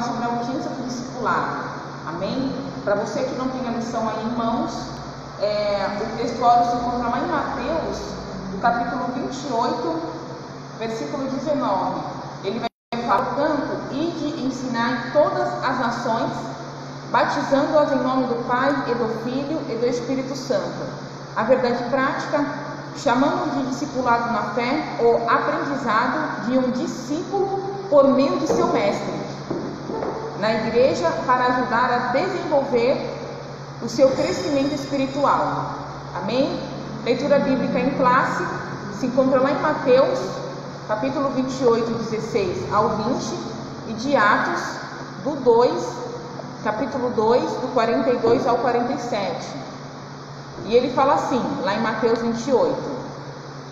sobre a urgência do discipulado. Amém? Para você que não tem a lição aí em mãos, o textuário se encontra lá em Mateus, no capítulo 28, versículo 19. Ele vai falar: portanto, ide e ensinai todas as nações, batizando-as em nome do Pai e do Filho e do Espírito Santo. A verdade prática, chamando de discipulado na fé, o aprendizado de um discípulo por meio de seu mestre na igreja, para ajudar a desenvolver o seu crescimento espiritual. Amém? Leitura bíblica em classe se encontra lá em Mateus, capítulo 28, 16 ao 20, e de Atos, capítulo 2, do 42 ao 47. E ele fala assim, lá em Mateus 28: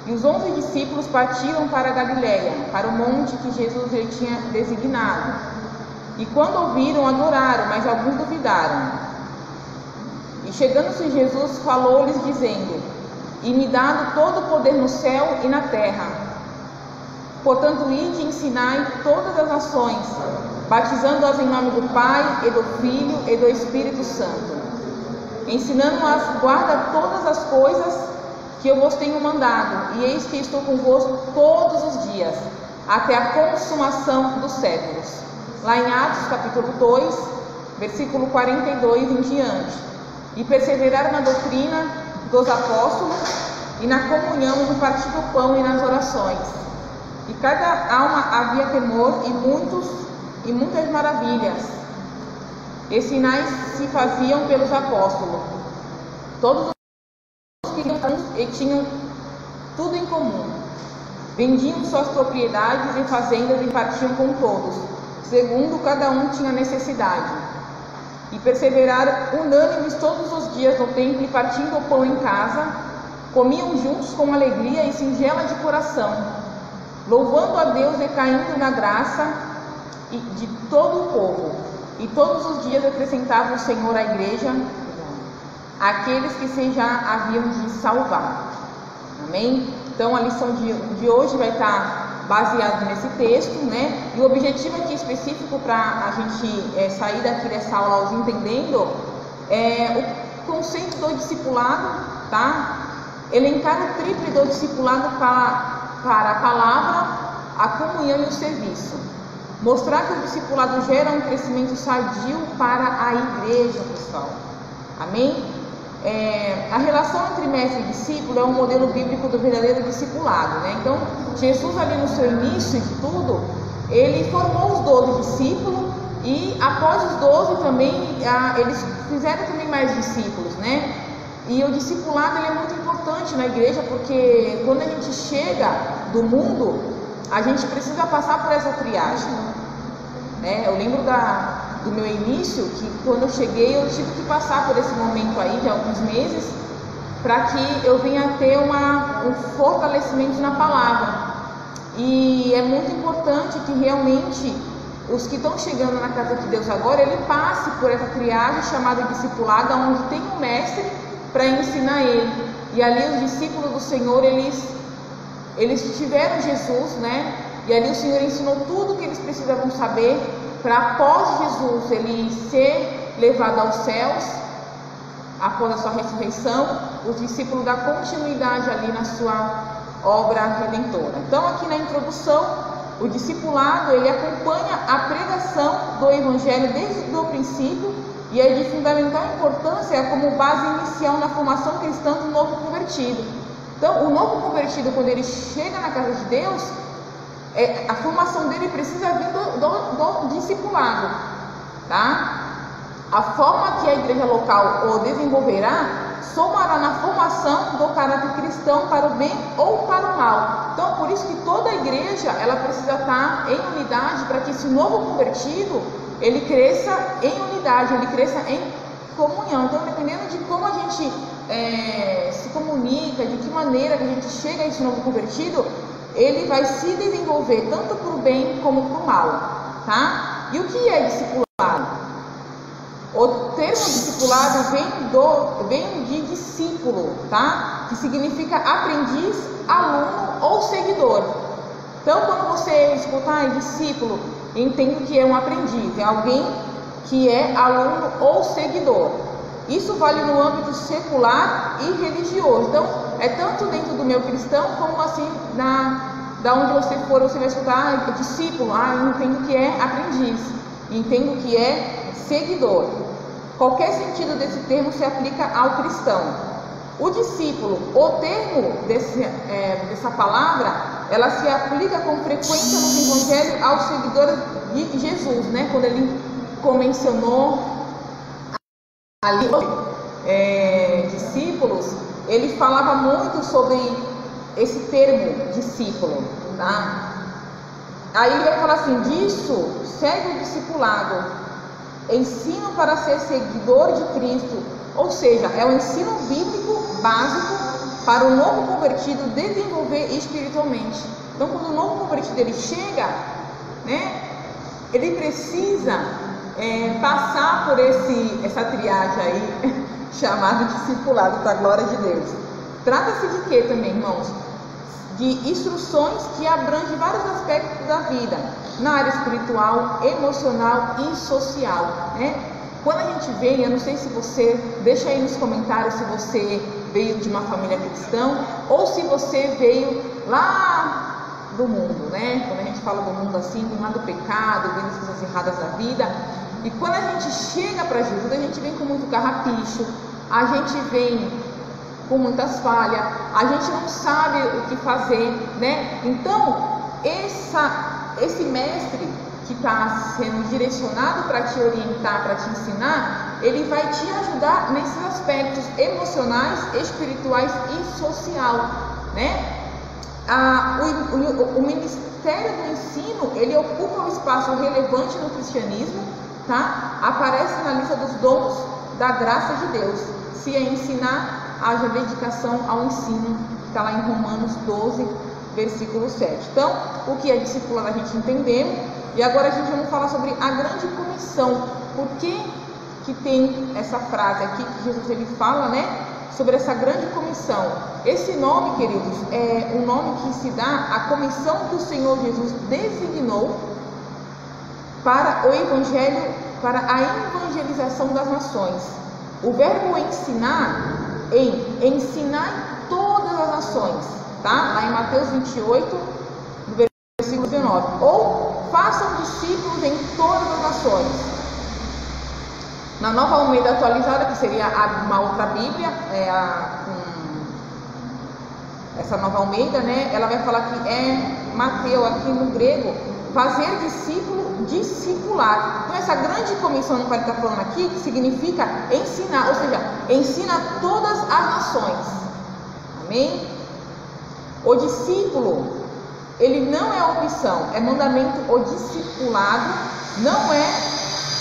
E os 11 discípulos partiram para a Galiléia, para o monte que Jesus lhe tinha designado. E quando ouviram, adoraram, mas alguns duvidaram. E chegando-se Jesus, falou-lhes, dizendo: E-me dado todo o poder no céu e na terra. Portanto, ide e ensinai todas as nações, batizando-as em nome do Pai, e do Filho, e do Espírito Santo, ensinando-as, guarda todas as coisas que eu vos tenho mandado, e eis que estou convosco todos os dias, até a consumação dos séculos. Lá em Atos, capítulo 2, versículo 42 em diante. E perseveraram na doutrina dos apóstolos, e na comunhão, e no partir do pão, e nas orações. E cada alma havia temor, e muitas maravilhas e sinais se faziam pelos apóstolos. Todos os que tinham tudo em comum, vendiam suas propriedades e fazendas e partiam com todos, segundo cada um tinha necessidade. E perseveraram unânimes todos os dias no templo, e partindo o pão em casa, comiam juntos com alegria e singela de coração, louvando a Deus e caindo na graça de todo o povo. E todos os dias acrescentava o Senhor à igreja aqueles que se já haviam de salvar. Amém? Então a lição de hoje vai estar baseado nesse texto, né? E o objetivo aqui específico para a gente sair daqui dessa aula hoje entendendo o conceito do discipulado, tá? Elencar o tríplice do discipulado para a palavra, a comunhão e o serviço. Mostrar que o discipulado gera um crescimento sadio para a igreja, pessoal. Amém? A relação entre mestre e discípulo é um modelo bíblico do verdadeiro discipulado, né? Então, Jesus ali no seu início de tudo, ele formou os 12 discípulos, e após os 12 também, eles fizeram também mais discípulos, né? E o discipulado ele é muito importante na igreja, porque quando a gente chega do mundo, a gente precisa passar por essa triagem, né? Eu lembro do meu início, que quando eu cheguei eu tive que passar por esse momento aí de alguns meses, para que eu venha ter um fortalecimento na palavra. E é muito importante que realmente os que estão chegando na casa de Deus agora, ele passe por essa triagem chamada discipulado, onde tem um mestre para ensinar ele. E ali os discípulos do Senhor, eles tiveram Jesus, né? E ali o Senhor ensinou tudo o que eles precisavam saber, para após Jesus ele ser levado aos céus, após a sua ressurreição, os discípulos dão continuidade ali na sua obra redentora. Então aqui na introdução, o discipulado ele acompanha a pregação do Evangelho desde o princípio, e é de fundamental importância como base inicial na formação cristã do novo convertido. Então o novo convertido, quando ele chega na casa de Deus, a formação dele precisa vir do discipulado, tá? A forma que a igreja local o desenvolverá somará na formação do caráter cristão para o bem ou para o mal. Então, por isso que toda a igreja ela precisa estar em unidade, para que esse novo convertido ele cresça em unidade, ele cresça em comunhão. Então, dependendo de como a gente se comunica, de que maneira que a gente chega a esse novo convertido, ele vai se desenvolver tanto para o bem como para o mal, tá? E o que é discipulado? O termo discipulado vem de discípulo, tá? Que significa aprendiz, aluno ou seguidor. Então, quando você escutar discípulo, entendo que é um aprendiz, é alguém que é aluno ou seguidor. Isso vale no âmbito secular e religioso. Então, é tanto dentro do meio cristão, como assim, da onde você for, você vai escutar discípulo, eu entendo que é aprendiz, entendo que é seguidor. Qualquer sentido desse termo se aplica ao cristão. O discípulo, o termo dessa palavra, ela se aplica com frequência no Evangelho aos seguidores de Jesus, né? Quando ele mencionou ali discípulos, ele falava muito sobre esse termo discípulo, tá? Aí ele vai falar assim: disso segue o discipulado, ensino para ser seguidor de Cristo, ou seja, é o ensino bíblico básico para o novo convertido desenvolver espiritualmente. Então, quando o novo convertido ele chega, né, ele precisa passar por essa triagem aí chamada discipulado, para a glória de Deus. Trata-se de quê também, irmãos? De instruções que abrangem vários aspectos da vida, na área espiritual, emocional e social, né? Quando a gente vem, eu não sei se você, deixa aí nos comentários se você veio de uma família cristã ou se você veio lá do mundo, né? Quando a gente fala do mundo assim, vem lá do pecado, vem das coisas erradas da vida. E quando a gente chega para Jesus, a gente vem com muito carrapicho, a gente vem com muitas falhas, a gente não sabe o que fazer, né? Então, esse mestre que está sendo direcionado para te orientar, para te ensinar, ele vai te ajudar nesses aspectos emocionais, espirituais e social, né? O ministério do ensino, ele ocupa um espaço relevante no cristianismo, tá? Aparece na lista dos dons da graça de Deus. Se é ensinar, haja dedicação ao ensino, está lá em Romanos 12, versículo 7. Então, o que é discipulado a gente entendemos, e agora a gente vai falar sobre a grande comissão. Por que tem essa frase aqui que Jesus ele fala, né, sobre essa grande comissão? Esse nome, queridos, é um nome que se dá à comissão que o Senhor Jesus designou para o evangelho, para a evangelização das nações. O verbo ensinar, ensinar em todas as nações, tá? Lá em Mateus 28, no versículo 19. Ou façam discípulos em todas as nações. Na Nova Almeida atualizada, que seria uma outra Bíblia, essa Nova Almeida, né? Ela vai falar que Mateus aqui no grego, fazer discípulo, discipular. Então essa grande comissão que ele está falando aqui, que significa ensinar, ou seja, ensina todas as nações. Amém? O discípulo, ele não é opção, é mandamento. O discipulado não é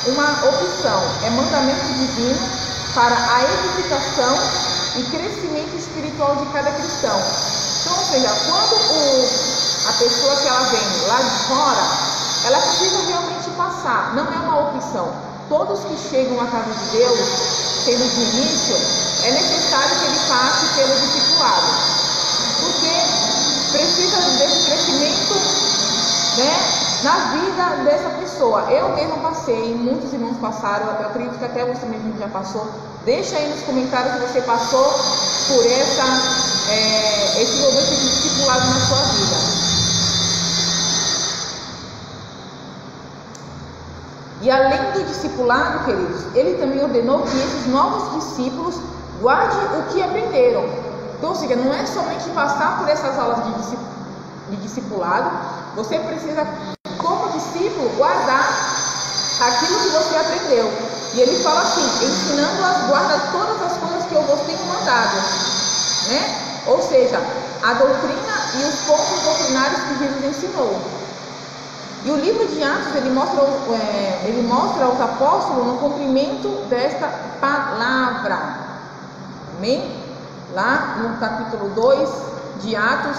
uma opção, é mandamento divino para a edificação e crescimento espiritual de cada cristão. Então, ou seja, quando a pessoa que ela vem lá de fora, ela precisa realmente passar, não é uma opção. Todos que chegam à casa de Deus, sendo de início, é necessário que ele passe pelo discipulado, porque precisa desse crescimento, né, na vida dessa pessoa. Eu mesmo passei, muitos irmãos passaram, eu acredito que até você mesmo já passou. Deixa aí nos comentários se você passou por esse momento de discipulado na sua vida. E além do discipulado, queridos, ele também ordenou que esses novos discípulos guardem o que aprenderam. Então, ou seja, não é somente passar por essas aulas de discipulado, você precisa, como discípulo, guardar aquilo que você aprendeu. E ele fala assim: ensinando-as, guarda todas as coisas que eu vos tenho mandado, né? Ou seja, a doutrina e os pontos doutrinários que Jesus ensinou. E o livro de Atos, ele mostra aos apóstolos no cumprimento desta palavra. Amém? Lá no capítulo 2 de Atos,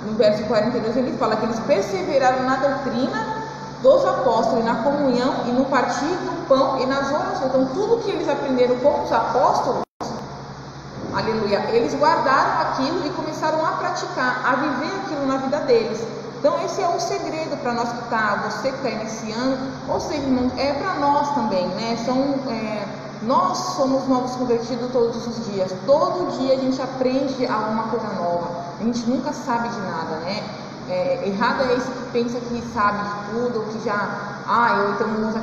no verso 42, ele fala que eles perseveraram na doutrina dos apóstolos, na comunhão e no partir do pão e nas orações. Então, tudo que eles aprenderam com os apóstolos, aleluia, eles guardaram aquilo e começaram a praticar, a viver aquilo na vida deles. Então esse é um segredo para nós você que está iniciando, ou seja, irmão, é para nós também, né? Nós somos novos convertidos todos os dias. Todo dia a gente aprende alguma coisa nova. A gente nunca sabe de nada, né? Errado é esse que pensa que sabe de tudo, ou que eu então uso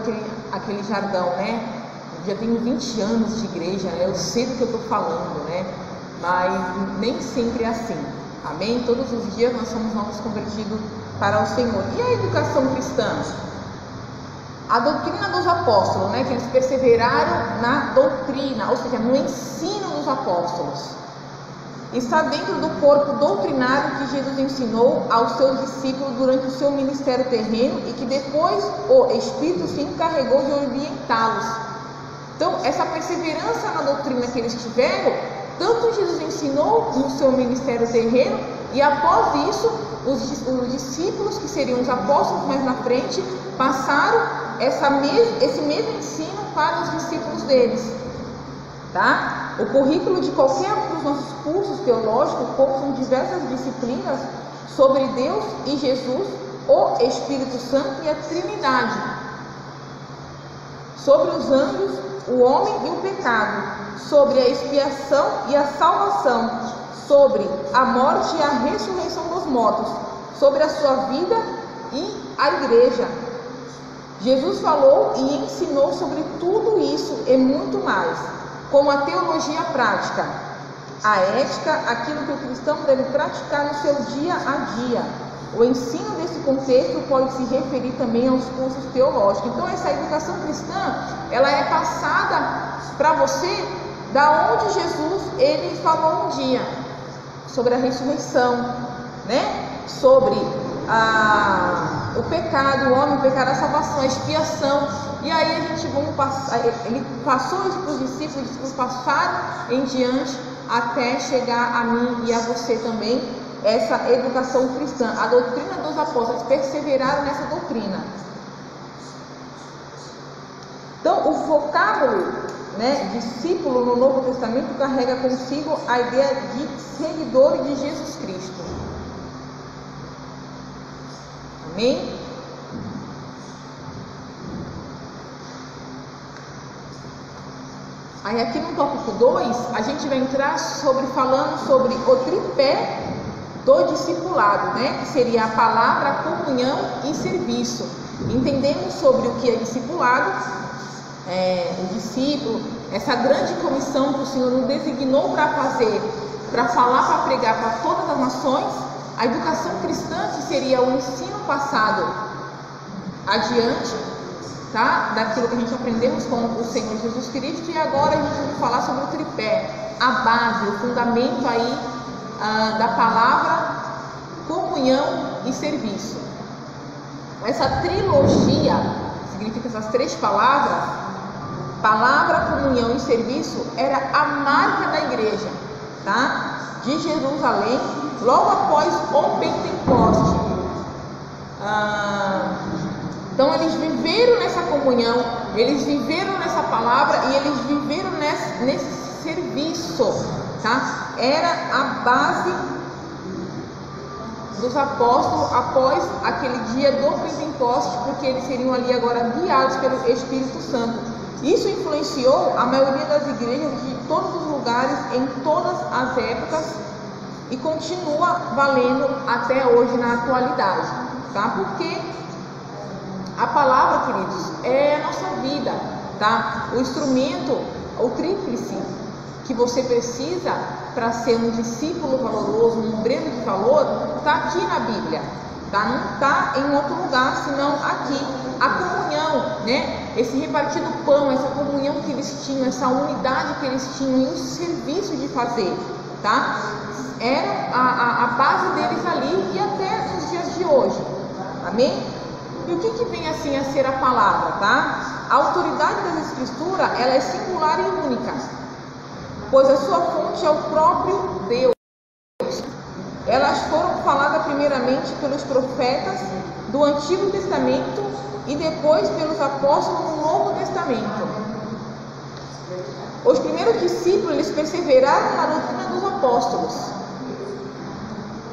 aquele jargão, né? Já tenho 20 anos de igreja, né? Eu sei do que eu estou falando, né? Mas nem sempre é assim, amém? Todos os dias nós somos novos convertidos para o Senhor. E a educação cristã? A doutrina dos apóstolos, né? Que eles perseveraram na doutrina, ou seja, no ensino dos apóstolos. Está dentro do corpo doutrinário que Jesus ensinou aos seus discípulos durante o seu ministério terreno e que depois o Espírito se encarregou de orientá-los. Então, essa perseverança na doutrina que eles tiveram, tanto Jesus ensinou no seu ministério terreno, e após isso, os discípulos, que seriam os apóstolos mais na frente, passaram esse mesmo ensino para os discípulos deles. Tá? O currículo de qualquer um dos nossos cursos teológicos constam diversas disciplinas sobre Deus e Jesus, o Espírito Santo e a Trindade, sobre os anjos, o homem e o pecado, sobre a expiação e a salvação, sobre a morte e a ressurreição dos mortos, sobre a sua vida e a igreja. Jesus falou e ensinou sobre tudo isso e muito mais, como a teologia prática, a ética, aquilo que o cristão deve praticar no seu dia a dia. O ensino desse contexto pode se referir também aos cursos teológicos. Então essa educação cristã, ela é passada para você da onde Jesus ele falou um dia sobre a ressurreição, né? Sobre o pecado, o homem, o pecado, a salvação, a expiação. E aí ele passou isso para os discípulos, os discípulos passaram em diante até chegar a mim e a você também. Essa educação cristã, a doutrina dos apóstolos, perseveraram nessa doutrina. Então, o vocábulo, né, discípulo no Novo Testamento carrega consigo a ideia de seguidor de Jesus Cristo. Amém? Aí aqui no tópico 2, a gente vai entrar falando sobre o tripé do discipulado, né? Que seria a palavra, a comunhão e serviço. Entendemos sobre o que é discipulado, o discípulo, essa grande comissão que o Senhor nos designou para fazer, para falar, para pregar para todas as nações. A educação cristã, que seria o ensino passado adiante, tá? Daquilo que a gente aprendemos com o Senhor Jesus Cristo. E agora a gente vai falar sobre o tripé, a base, o fundamento aí da palavra, comunhão e serviço. Essa trilogia, significa essas três palavras, palavra, comunhão e serviço, era a marca da igreja, tá? De Jerusalém, logo após o Pentecoste. Então eles viveram nessa comunhão, eles viveram nessa palavra e eles viveram nesse serviço, tá? Era a base dos apóstolos após aquele dia do Pentecoste, porque eles seriam ali agora guiados pelo Espírito Santo. Isso influenciou a maioria das igrejas de todos os lugares, em todas as épocas, e continua valendo até hoje na atualidade, tá? Porque a palavra, queridos, é a nossa vida, tá? O instrumento, o tríplice que você precisa para ser um discípulo valoroso, um obreiro de valor, está aqui na Bíblia, tá? Não está em outro lugar, senão aqui. A comunhão, né? Esse repartido pão, essa comunhão que eles tinham, essa unidade que eles tinham e o serviço de fazer, tá? Era a base deles ali e até nos dias de hoje, amém? E o que vem assim a ser a palavra, tá? A autoridade das Escrituras, ela é singular e única, pois a sua fonte é o próprio Deus. Elas foram faladas primeiramente pelos profetas do Antigo Testamento e depois pelos apóstolos no Novo Testamento. Os primeiros discípulos, eles perseveraram na doutrina dos apóstolos.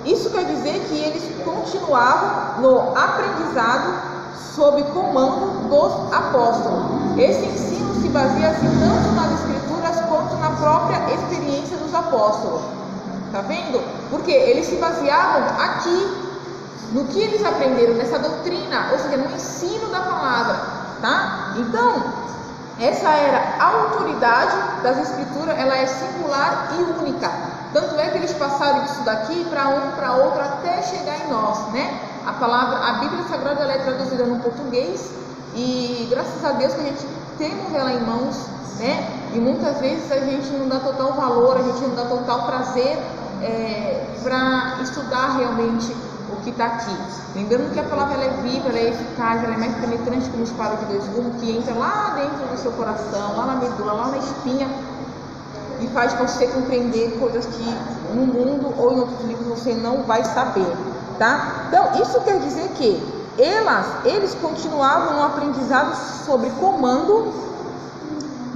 Isso quer dizer que eles continuavam no aprendizado sob comando dos apóstolos. Esse ensino se baseia assim, tanto nas escrituras quanto na própria experiência dos apóstolos. Tá vendo? Porque eles se baseavam aqui, no que eles aprenderam, nessa doutrina, ou seja, no ensino da palavra, tá? Então, essa era a autoridade das escrituras, ela é singular e única. Tanto é que eles passaram disso daqui para um, para outro, até chegar em nós, né? A Bíblia Sagrada, ela é traduzida no português e graças a Deus que a gente temos ela em mãos, né? E muitas vezes a gente não dá total valor, a gente não dá total prazer para estudar realmente o que está aqui. Lembrando que a palavra ela é viva, ela é eficaz, ela é mais penetrante que uma espada de dois gumes, que entra lá dentro do seu coração, lá na medula, lá na espinha, e faz você compreender coisas que no mundo ou em outros livros você não vai saber, tá? Então, isso quer dizer que eles continuavam no aprendizado sobre comando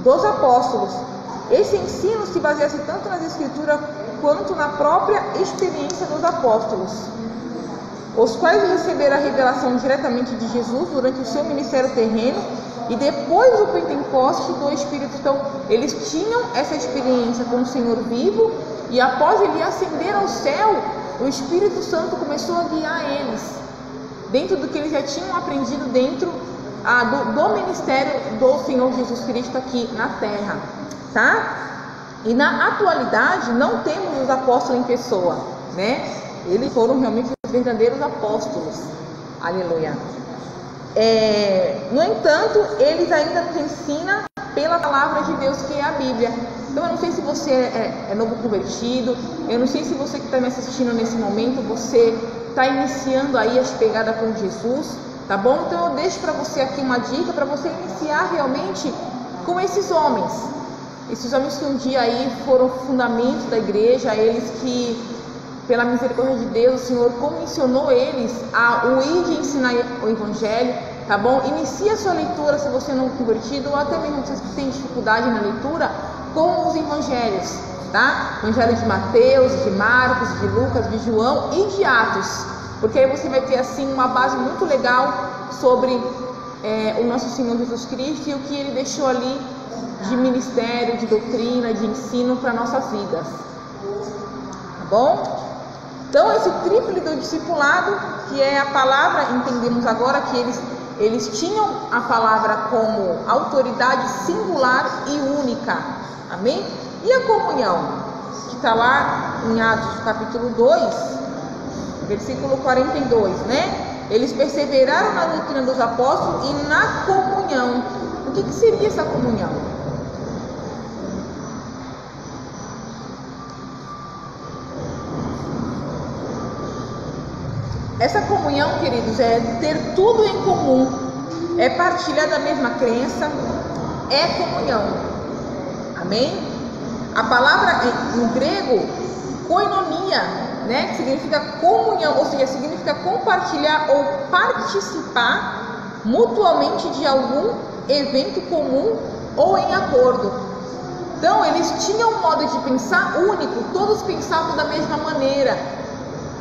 dos apóstolos. Esse ensino se baseia-se tanto nas escrituras quanto na própria experiência dos apóstolos, os quais receberam a revelação diretamente de Jesus durante o seu ministério terreno e depois do Pentecoste do Espírito. Então, eles tinham essa experiência com o Senhor vivo e após ele ascender ao céu, o Espírito Santo começou a guiar eles dentro do que eles já tinham aprendido dentro do ministério do Senhor Jesus Cristo aqui na terra, tá? E na atualidade não temos os apóstolos em pessoa, né? Eles foram realmente os verdadeiros apóstolos. Aleluia. No entanto, eles ainda nos ensinam pela palavra de Deus, que é a Bíblia. Então, eu não sei se você é novo convertido, eu não sei se você que está me assistindo nesse momento, você está iniciando aí as pegadas com Jesus, tá bom? Então, eu deixo para você aqui uma dica para você iniciar realmente com esses homens que um dia aí foram fundamento da igreja, eles que, pela misericórdia de Deus, o Senhor comissionou eles a ir e ensinar o Evangelho, tá bom? Inicie a sua leitura, se você não é convertido, ou até mesmo vocês que têm dificuldade na leitura, com os Evangelhos, tá? Evangelho de Mateus, de Marcos, de Lucas, de João e de Atos, porque aí você vai ter assim uma base muito legal sobre o nosso Senhor Jesus Cristo e o que Ele deixou ali de ministério, de doutrina, de ensino para nossas vidas, tá bom? Então, esse tríplice do discipulado, que é a palavra, entendemos agora que eles tinham a palavra como autoridade singular e única, amém? E a comunhão, que está lá em Atos capítulo 2, versículo 42, né? Eles perseveraram na doutrina dos apóstolos e na comunhão. O que seria essa comunhão? Essa comunhão, queridos, é ter tudo em comum, é partilhar da mesma crença, é comunhão, amém? A palavra em grego, koinonia, né, que significa comunhão, ou seja, significa compartilhar ou participar mutuamente de algum evento comum ou em acordo. Então, eles tinham um modo de pensar único, todos pensavam da mesma maneira.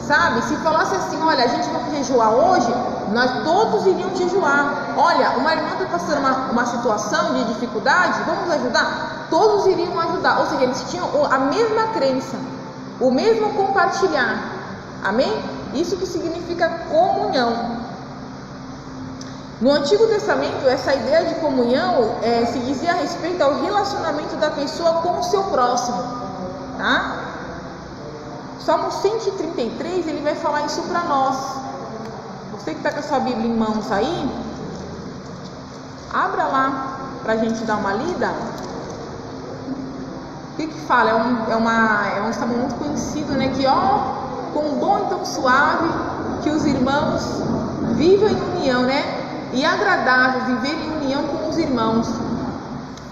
Sabe, se falasse assim, olha, a gente vai jejuar hoje, nós todos iríamos jejuar. Olha, uma irmã está passando uma situação de dificuldade, vamos ajudar? Todos iriam ajudar, ou seja, eles tinham a mesma crença, o mesmo compartilhar, amém? Isso que significa comunhão. No Antigo Testamento, essa ideia de comunhão se dizia a respeito ao relacionamento da pessoa com o seu próximo, tá? Salmo 133, ele vai falar isso para nós. Você que está com a sua Bíblia em mãos aí, abra lá para a gente dar uma lida. O que fala? É um salmo muito conhecido, né? Que com dom tão suave que os irmãos vivam em união, né? E agradável viver em união com os irmãos.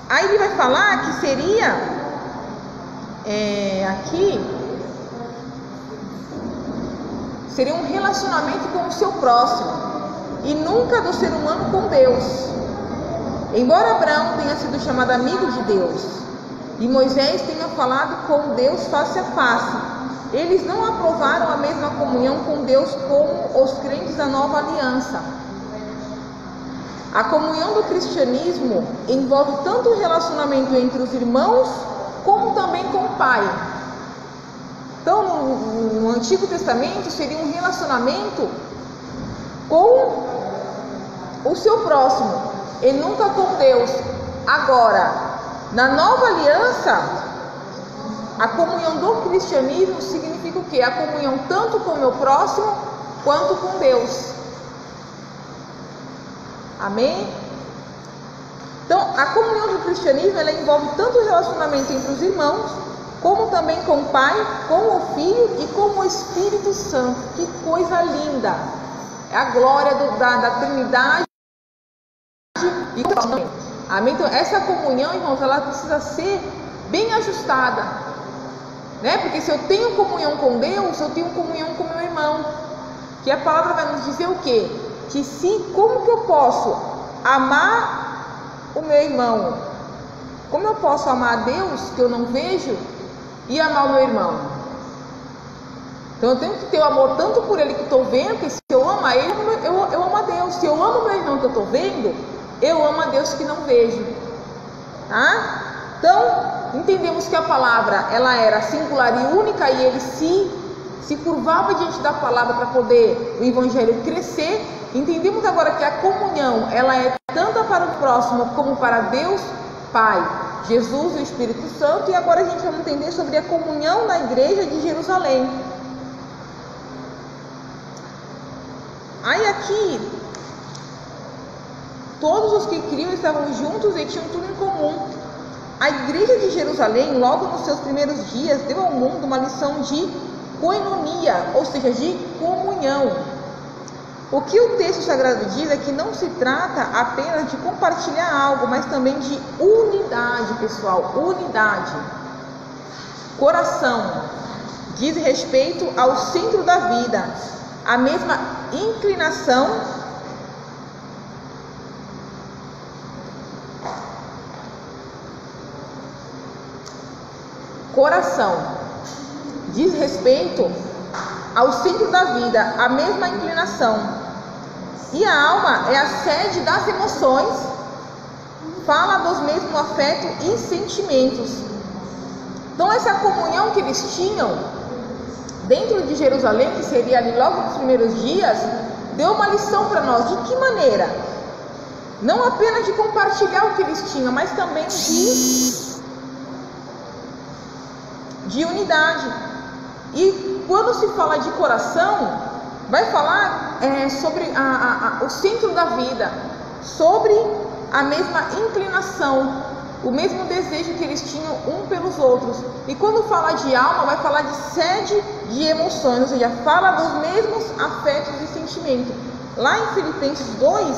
Aí ele vai falar que seria aqui. Seria um relacionamento com o seu próximo e nunca do ser humano com Deus. Embora Abraão tenha sido chamado amigo de Deus e Moisés tenha falado com Deus face a face, eles não aprovaram a mesma comunhão com Deus como os crentes da nova aliança. A comunhão do cristianismo envolve tanto o relacionamento entre os irmãos, como também com o Pai. Então, no Antigo Testamento, seria um relacionamento com o seu próximo, e nunca com Deus. Agora, na nova aliança, a comunhão do cristianismo significa o quê? A comunhão tanto com o meu próximo, quanto com Deus. Amém? Então, a comunhão do cristianismo, ela envolve tanto o relacionamento entre os irmãos, como também com o Pai, com o Filho e com o Espírito Santo. Que coisa linda! É a glória da Trindade. Amém? Então, essa comunhão, irmãos, ela precisa ser bem ajustada, né? Porque se eu tenho comunhão com Deus, eu tenho comunhão com meu irmão. Que a palavra vai nos dizer o quê? Que como que eu posso amar o meu irmão? Como eu posso amar a Deus, que eu não vejo, e amar o meu irmão? Então eu tenho que ter o amor tanto por ele que estou vendo, que se eu amo a ele, eu amo a Deus. Se eu amo o meu irmão que eu estou vendo, eu amo a Deus que não vejo. Tá? Então, entendemos que a palavra, ela era singular e única, e ele se curvava diante da palavra para poder o evangelho crescer. Entendemos agora que a comunhão, ela é tanto para o próximo como para Deus Pai, Jesus e o Espírito Santo. E agora a gente vai entender sobre a comunhão na igreja de Jerusalém. Aí aqui, todos os que criam estavam juntos e tinham tudo em comum. A igreja de Jerusalém, logo nos seus primeiros dias, deu ao mundo uma lição de koinonia, ou seja, de comunhão. O que o texto sagrado diz é que não se trata apenas de compartilhar algo, mas também de unidade, pessoal, unidade. Coração diz respeito ao centro da vida, a mesma inclinação coração diz respeito ao centro da vida, a mesma inclinação. E a alma é a sede das emoções, fala dos mesmos afetos e sentimentos. Então essa comunhão que eles tinham dentro de Jerusalém, que seria ali logo nos primeiros dias, deu uma lição para nós. De que maneira? Não apenas de compartilhar o que eles tinham, mas também de unidade. E quando se fala de coração, vai falar sobre o centro da vida, sobre a mesma inclinação, o mesmo desejo que eles tinham um pelos outros. E quando fala de alma, vai falar de sede de emoções, ou seja, fala dos mesmos afetos e sentimentos. Lá em Filipenses 2,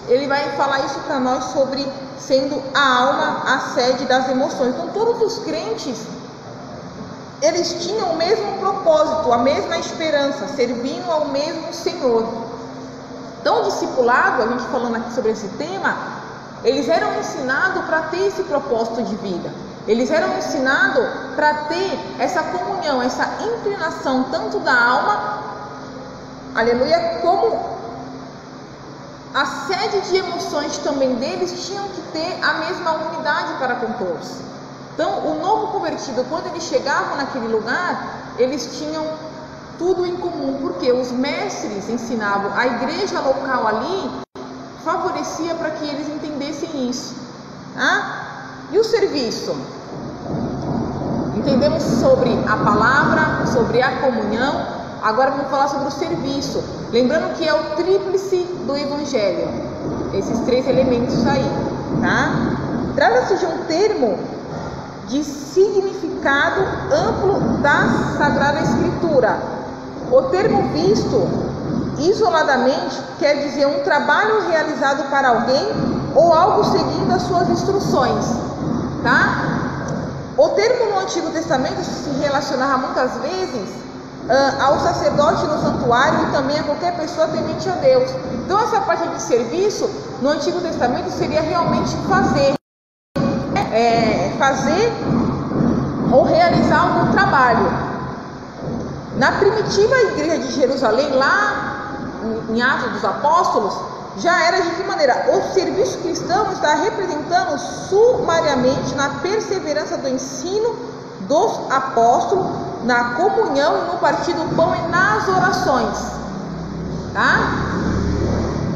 ele vai falar isso para nós sobre sendo a alma a sede das emoções. Então todos os crentes, eles tinham o mesmo propósito, a mesma esperança, servindo ao mesmo Senhor. Então o discipulado, a gente falando aqui sobre esse tema, eles eram ensinados para ter esse propósito de vida. Eles eram ensinados para ter essa comunhão, essa inclinação tanto da alma, aleluia, como a sede de emoções também deles tinham que ter a mesma unidade para com todos. Então o novo convertido, quando eles chegavam naquele lugar, eles tinham tudo em comum, porque os mestres ensinavam, a igreja local ali favorecia para que eles entendessem isso. Tá? E o serviço? Entendemos sobre a palavra, sobre a comunhão. Agora vamos falar sobre o serviço. Lembrando que é o tríplice do evangelho, esses três elementos aí. Tá? Trata-se de um termo de significado amplo da Sagrada Escritura. O termo visto isoladamente quer dizer um trabalho realizado para alguém ou algo seguindo as suas instruções, tá? O termo no Antigo Testamento se relacionava muitas vezes ao sacerdote no santuário e também a qualquer pessoa temente a Deus. Então essa parte de serviço no Antigo Testamento seria realmente fazer ou realizar algum trabalho. Na primitiva igreja de Jerusalém, lá em Atos dos Apóstolos, já era de que maneira? O serviço cristão está representando sumariamente na perseverança do ensino dos apóstolos, na comunhão e no partir do pão e nas orações, tá?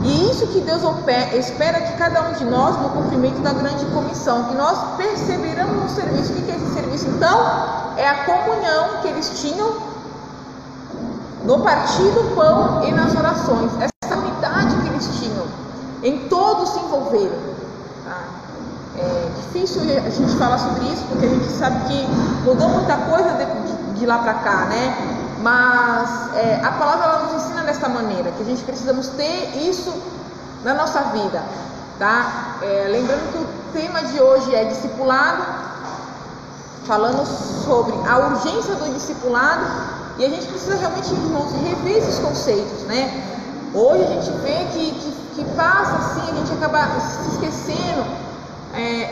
E isso que Deus espera que cada um de nós, no cumprimento da grande comissão, que nós perseveramos no serviço. O que é esse serviço então? É a comunhão que eles tinham no partir do pão e nas orações, essa unidade que eles tinham em todos se envolverem, tá? É difícil a gente falar sobre isso, porque a gente sabe que mudou muita coisa de lá para cá, né? Mas a palavra ela nos ensina dessa maneira, que a gente precisamos ter isso na nossa vida, tá? Lembrando que o tema de hoje é discipulado, falando sobre a urgência do discipulado, e a gente precisa realmente, irmãos, rever esses conceitos, né? Hoje a gente vê que passa assim, a gente acaba se esquecendo,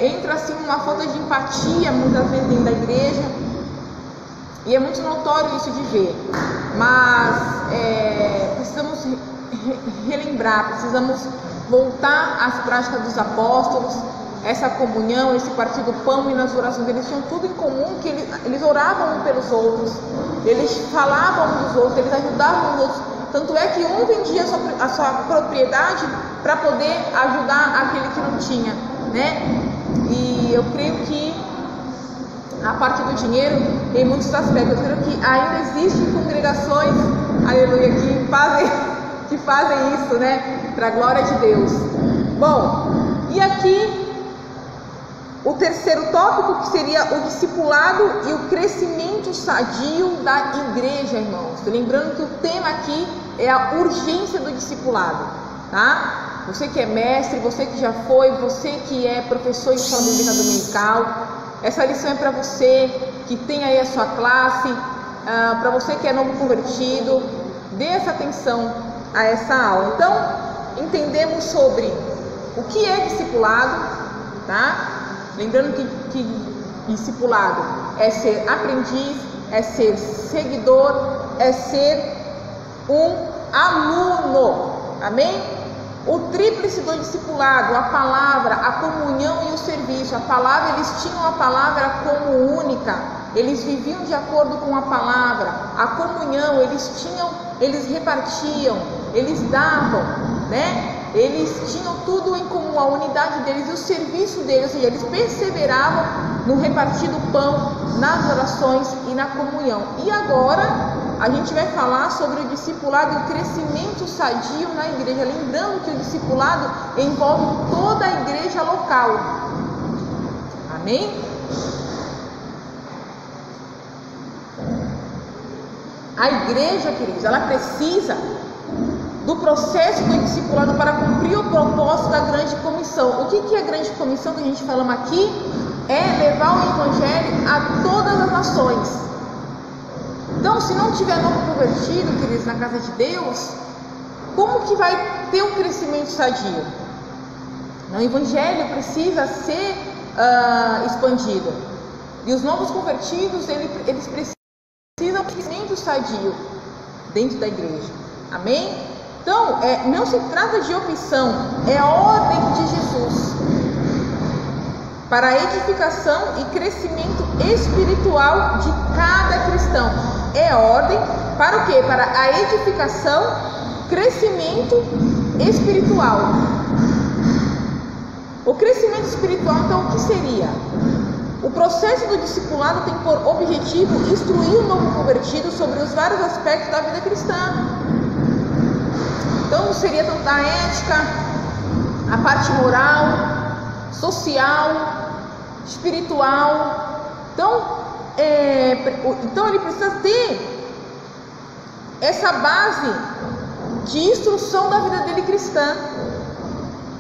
entra assim uma falta de empatia muitas vezes dentro da igreja, e é muito notório isso de ver, mas precisamos relembrar, precisamos voltar às práticas dos apóstolos, essa comunhão, esse partir do pão e nas orações. Eles tinham tudo em comum, que eles oravam uns pelos outros, eles falavam uns dos outros, eles ajudavam os outros, tanto é que um vendia a sua propriedade para poder ajudar aquele que não tinha, né? E eu creio que a parte do dinheiro, em muitos aspectos, eu creio que ainda existem congregações, aleluia, que fazem isso, né? Para a glória de Deus. Bom, e aqui o terceiro tópico, que seria o discipulado e o crescimento sadio da igreja, irmãos. Lembrando que o tema aqui é a urgência do discipulado, tá? Você que é mestre, você que já foi, você que é professor em escola bíblica dominical, essa lição é para você que tem aí a sua classe, para você que é novo convertido, dê essa atenção a essa aula. Então, entendemos sobre o que é discipulado, tá? Lembrando que discipulado é ser aprendiz, é ser seguidor, é ser um aluno, amém? O tríplice do discipulado, a palavra, a comunhão e o serviço. A palavra, eles tinham a palavra como única, eles viviam de acordo com a palavra. A comunhão, eles repartiam, eles davam, né? Eles tinham tudo em comum, a unidade deles e o serviço deles, ou seja, eles perseveravam no repartir do pão, nas orações e na comunhão. E agora a gente vai falar sobre o discipulado e o crescimento sadio na igreja, lembrando que o discipulado envolve toda a igreja local, amém? A igreja, queridos, ela precisa do processo do discipulado para cumprir o propósito da grande comissão. O que é a grande comissão que a gente falamos aqui? É levar o evangelho a todas as nações. Então, se não tiver novo convertido, queridos, na casa de Deus, como que vai ter um crescimento sadio? O evangelho precisa ser expandido. E os novos convertidos, eles precisam de um crescimento sadio dentro da igreja. Amém? Então, não se trata de opção, é a ordem de Jesus para a edificação e crescimento espiritual de cada cristão. É ordem para o quê? Para a edificação, crescimento espiritual. O crescimento espiritual, então, o que seria? O processo do discipulado tem por objetivo instruir o novo convertido sobre os vários aspectos da vida cristã. Então, seria tanto a ética, a parte moral, social, espiritual. Então ele precisa ter essa base de instrução da vida dele cristã.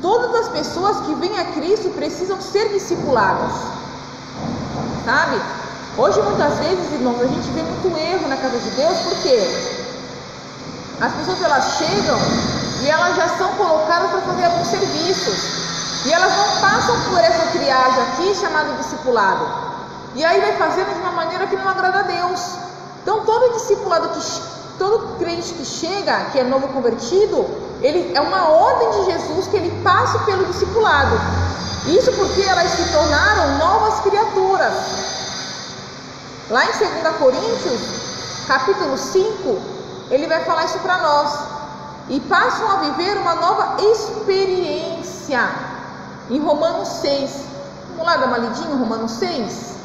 Todas as pessoas que vêm a Cristo precisam ser discipuladas, sabe? Hoje, muitas vezes, irmãos, a gente vê muito erro na casa de Deus, porque as pessoas, elas chegam e elas já são colocadas para fazer alguns serviços, e elas não passam por essa triagem aqui chamada discipulado, e aí vai fazendo de uma maneira que não agrada a Deus. Então todo discipulado, todo crente que chega, que é novo convertido, ele é uma ordem de Jesus que ele passe pelo discipulado. Isso porque elas se tornaram novas criaturas. Lá em 2 Coríntios, capítulo 5, ele vai falar isso para nós. E passam a viver uma nova experiência. Em Romanos 6. Vamos lá dar uma lidinha em Romanos 6?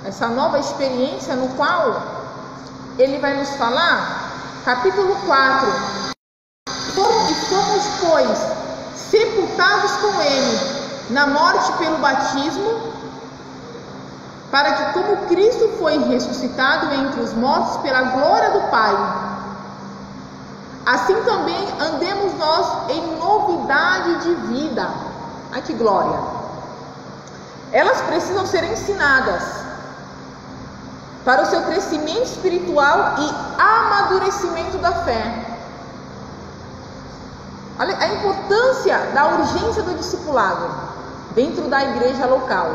Essa nova experiência no qual ele vai nos falar, capítulo 4. E fomos, pois, sepultados com ele na morte pelo batismo, para que, como Cristo foi ressuscitado entre os mortos pela glória do Pai, assim também andemos nós em novidade de vida. Ai, que glória! Elas precisam ser ensinadas para o seu crescimento espiritual e amadurecimento da fé. Olha a importância da urgência do discipulado dentro da igreja local.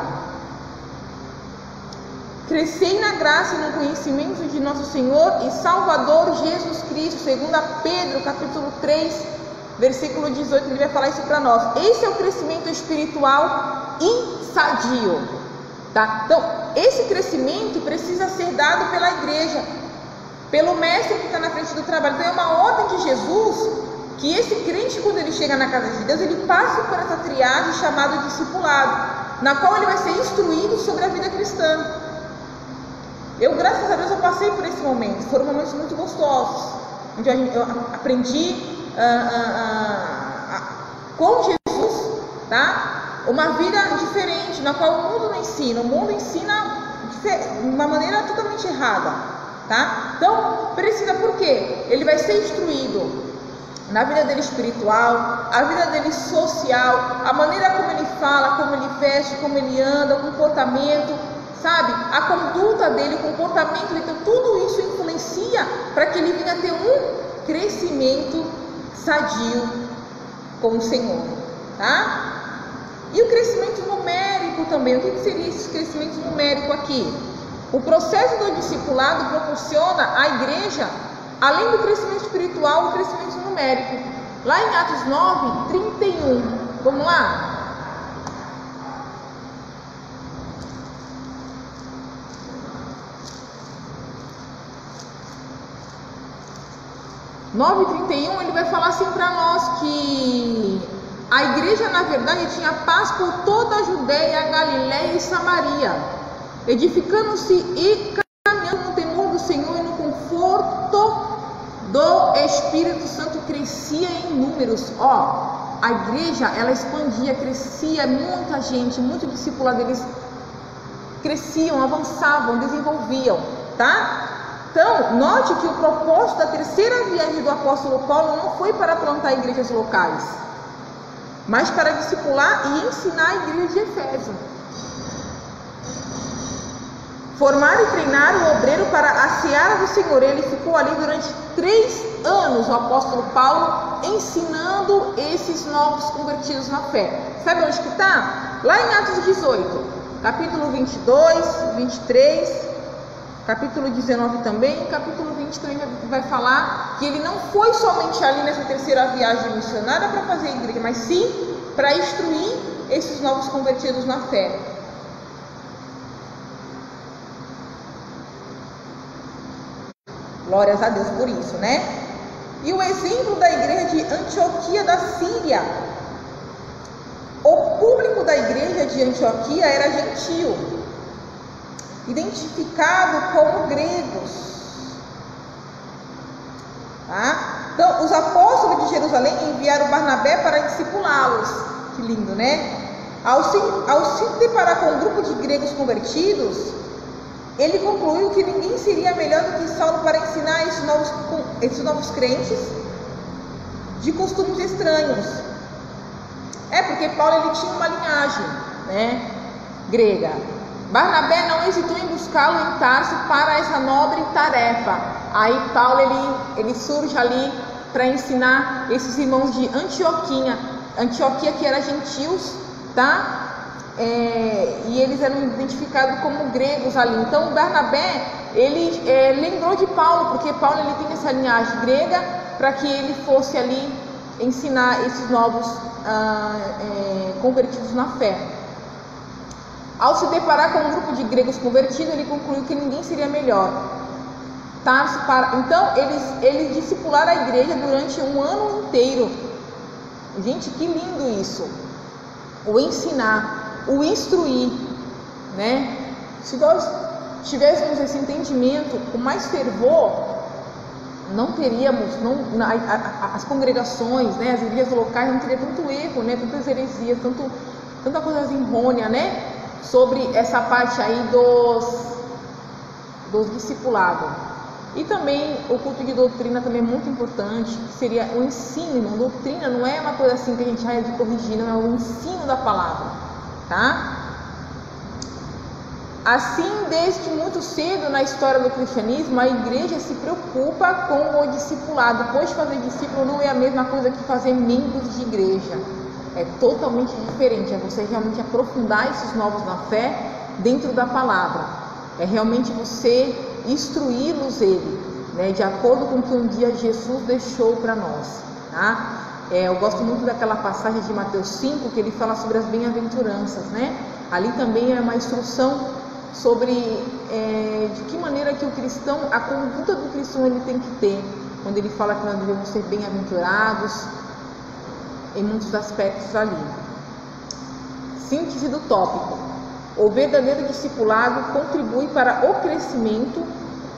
Crescei na graça e no conhecimento de nosso Senhor e Salvador Jesus Cristo, 2 Pedro, capítulo 3, versículo 18, ele vai falar isso para nós. Esse é o crescimento espiritual sadio, tá? Então, esse crescimento precisa ser dado pela igreja, pelo mestre que está na frente do trabalho. Então, é uma ordem de Jesus que esse crente, quando ele chega na casa de Deus, ele passe por essa triagem chamada discipulado, na qual ele vai ser instruído sobre a vida cristã. Eu, graças a Deus, eu passei por esse momento. Foram momentos muito gostosos, onde eu aprendi com Jesus, tá? Uma vida diferente, na qual o mundo não ensina. O mundo ensina de uma maneira totalmente errada, tá? Então, precisa, por quê? Ele vai ser instruído na vida dele espiritual, a vida dele social, a maneira como ele fala, como ele veste, como ele anda, o comportamento, sabe? A conduta dele, o comportamento dele. Então, tudo isso influencia para que ele venha ter um crescimento sadio com o Senhor, tá? E o crescimento numérico também. O que seria esse crescimento numérico aqui? O processo do discipulado proporciona à igreja, além do crescimento espiritual, o crescimento numérico. Lá em Atos 9, 31. Vamos lá? (9:31), ele vai falar assim para nós que a igreja, na verdade, tinha paz por toda a Judéia, Galiléia e Samaria, edificando-se e caminhando no temor do Senhor e no conforto do Espírito Santo, crescia em números. Ó, a igreja, ela expandia, crescia, muita gente, muito discipulado, eles cresciam, avançavam, desenvolviam, tá? Então, note que o propósito da terceira viagem do apóstolo Paulo não foi para plantar igrejas locais, mas para discipular e ensinar a igreja de Efésio. Formar e treinar o obreiro para a seara do Senhor. Ele ficou ali durante 3 anos, o apóstolo Paulo, ensinando esses novos convertidos na fé. Sabe onde que está? Lá em Atos 18, capítulo 22, 23... capítulo 19 também, capítulo 20 também vai falar que ele não foi somente ali nessa terceira viagem missionária para fazer a igreja, mas sim para instruir esses novos convertidos na fé. Glórias a Deus por isso, né? E o exemplo da igreja de Antioquia da Síria. O público da igreja de Antioquia era gentio, identificado como gregos, tá? Então, os apóstolos de Jerusalém enviaram Barnabé para discipulá-los. Que lindo, né? Ao se deparar com um grupo de gregos convertidos, ele concluiu que ninguém seria melhor do que Saulo para ensinar esses novos crentes de costumes estranhos. Porque Paulo, ele tinha uma linhagem, né, grega. Barnabé não hesitou em buscá-lo em Tarso para essa nobre tarefa. Aí Paulo, ele surge ali para ensinar esses irmãos de Antioquia, que era gentios, tá? e eles eram identificados como gregos ali. Então Barnabé, ele lembrou de Paulo, porque Paulo ele tem essa linhagem grega, para que ele fosse ali ensinar esses novos convertidos na fé. Ao se deparar com um grupo de gregos convertidos, ele concluiu que ninguém seria melhor. Então eles discipularam a igreja durante um ano inteiro. Gente, que lindo isso! O ensinar, o instruir, né? Se nós tivéssemos esse entendimento com mais fervor, não teríamos, as congregações, né, as igrejas locais não teriam tanto erro, né, tantas heresias, tanta coisa errônea, né, sobre essa parte aí dos discipulados. E também o culto de doutrina também é muito importante, que seria o ensino. Doutrina não é uma coisa assim que a gente vai de corrigir, não, é o ensino da palavra, tá? Assim, desde muito cedo na história do cristianismo, a igreja se preocupa com o discipulado, pois fazer discípulo não é a mesma coisa que fazer membros de igreja. É totalmente diferente, é você realmente aprofundar esses novos na fé dentro da palavra. É realmente você instruí-los né, de acordo com o que um dia Jesus deixou para nós, tá? Eu gosto muito daquela passagem de Mateus 5, que ele fala sobre as bem-aventuranças, né? Ali também é uma instrução sobre de que maneira que o cristão, a conduta do cristão ele tem que ter, quando ele fala que nós devemos ser bem-aventurados em muitos aspectos ali. Síntese do tópico: o verdadeiro discipulado contribui para o crescimento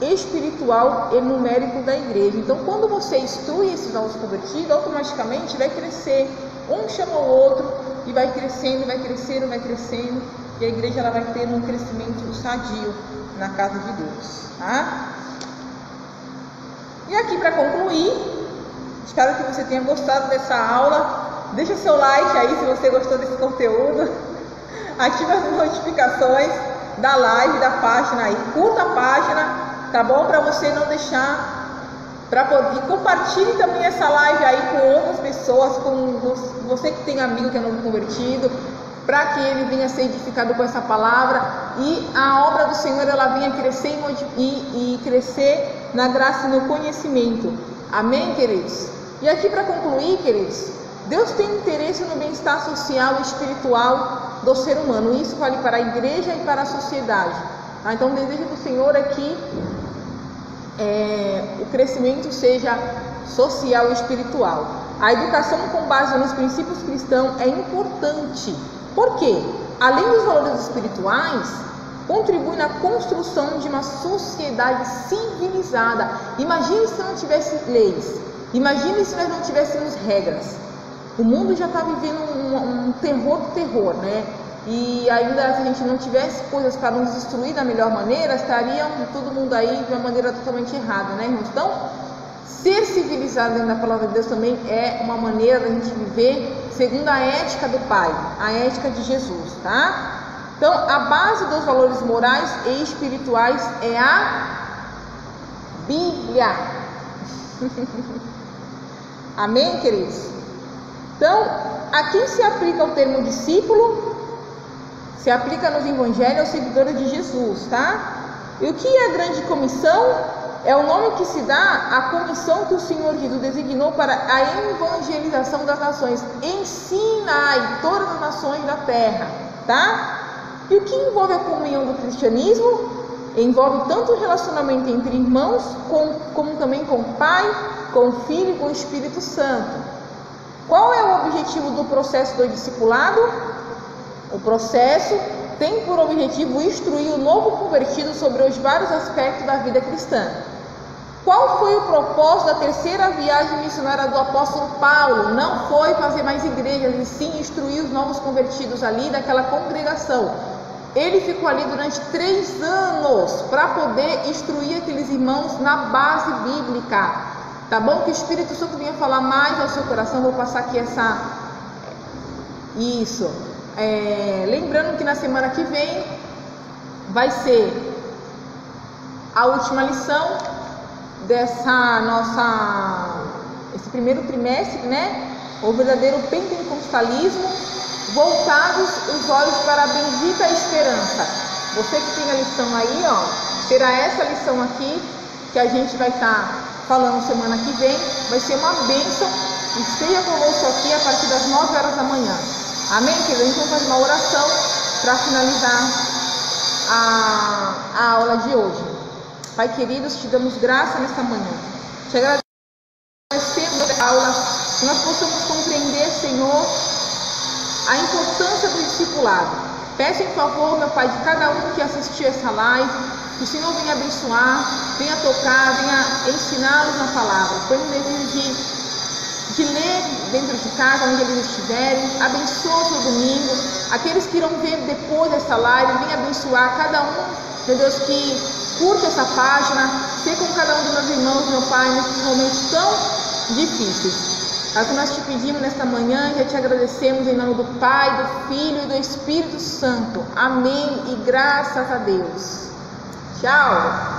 espiritual e numérico da igreja. Então, quando você instrui esses novos convertidos, automaticamente vai crescer, um chama o outro e vai crescendo, vai crescendo, vai crescendo, e a igreja ela vai ter um crescimento sadio na casa de Deus, tá? E aqui, para concluir, espero que você tenha gostado dessa aula. Deixa seu like aí se você gostou desse conteúdo, ativa as notificações da live, da página aí, curta a página, tá bom? Para você não deixar, e compartilhe também essa live aí com outras pessoas, com você que tem amigo que é novo convertido, para que ele venha ser edificado com essa palavra e a obra do Senhor ela venha crescer e crescer na graça e no conhecimento. Amém, queridos? E aqui, para concluir, queridos, Deus tem interesse no bem-estar social e espiritual do ser humano. Isso vale para a igreja e para a sociedade, tá? Então o desejo do Senhor é que o crescimento seja social e espiritual. A educação com base nos princípios cristãos é importante. Por quê? Além dos valores espirituais, contribui na construção de uma sociedade civilizada. Imagine se não tivesse leis, imagine se nós não tivéssemos regras. O mundo já está vivendo um terror do terror, né? E ainda se a gente não tivesse coisas para nos instruir da melhor maneira, estaria todo mundo aí de uma maneira totalmente errada, né, irmãos? Então, ser civilizado dentro da palavra de Deus também é uma maneira da gente viver segundo a ética do Pai, a ética de Jesus, tá? Então, a base dos valores morais e espirituais é a Bíblia. Amém, queridos? Então, a quem se aplica o termo discípulo? Se aplica nos evangelhos aos seguidores de Jesus, tá? E o que é a grande comissão? É o nome que se dá à comissão que o Senhor Jesus designou para a evangelização das nações. Ensinai todas as nações da terra, tá? E o que envolve a comunhão do cristianismo? Envolve tanto o relacionamento entre irmãos, como também com o Pai, com o Filho e com o Espírito Santo. Qual é o objetivo do processo do discipulado? O processo tem por objetivo instruir o novo convertido sobre os vários aspectos da vida cristã. Qual foi o propósito da terceira viagem missionária do apóstolo Paulo? Não foi fazer mais igrejas, e sim instruir os novos convertidos ali daquela congregação. Ele ficou ali durante 3 anos para poder instruir aqueles irmãos na base bíblica. Tá bom? Que o Espírito Santo venha falar mais ao seu coração. Vou passar aqui isso. Lembrando que na semana que vem vai ser a última lição esse primeiro trimestre, né? O verdadeiro pentecostalismo voltados os olhos para a bendita esperança. Você que tem a lição aí, ó, será essa lição aqui que a gente vai estar falando semana que vem. Vai ser uma bênção. Esteja conosco aqui a partir das 9 horas da manhã. Amém, queridos? A gente vai fazer uma oração para finalizar a aula de hoje. Pai queridos, te damos graça nesta manhã. Te agradecemos a aula, que nós possamos compreender, Senhor, a importância do discipulado. Peço em favor, meu Pai, de cada um que assistiu essa live, que o Senhor venha abençoar, venha tocar, venha ensiná-los na palavra. Põe no desejo de ler dentro de casa, onde eles estiverem. Abençoa o seu domingo. Aqueles que irão ver depois dessa live, venha abençoar cada um, meu Deus, que curte essa página. Ser com cada um dos meus irmãos, meu Pai, nesses momentos tão difíceis. É o que nós te pedimos nesta manhã e já te agradecemos em nome do Pai, do Filho e do Espírito Santo. Amém e graças a Deus. Tchau.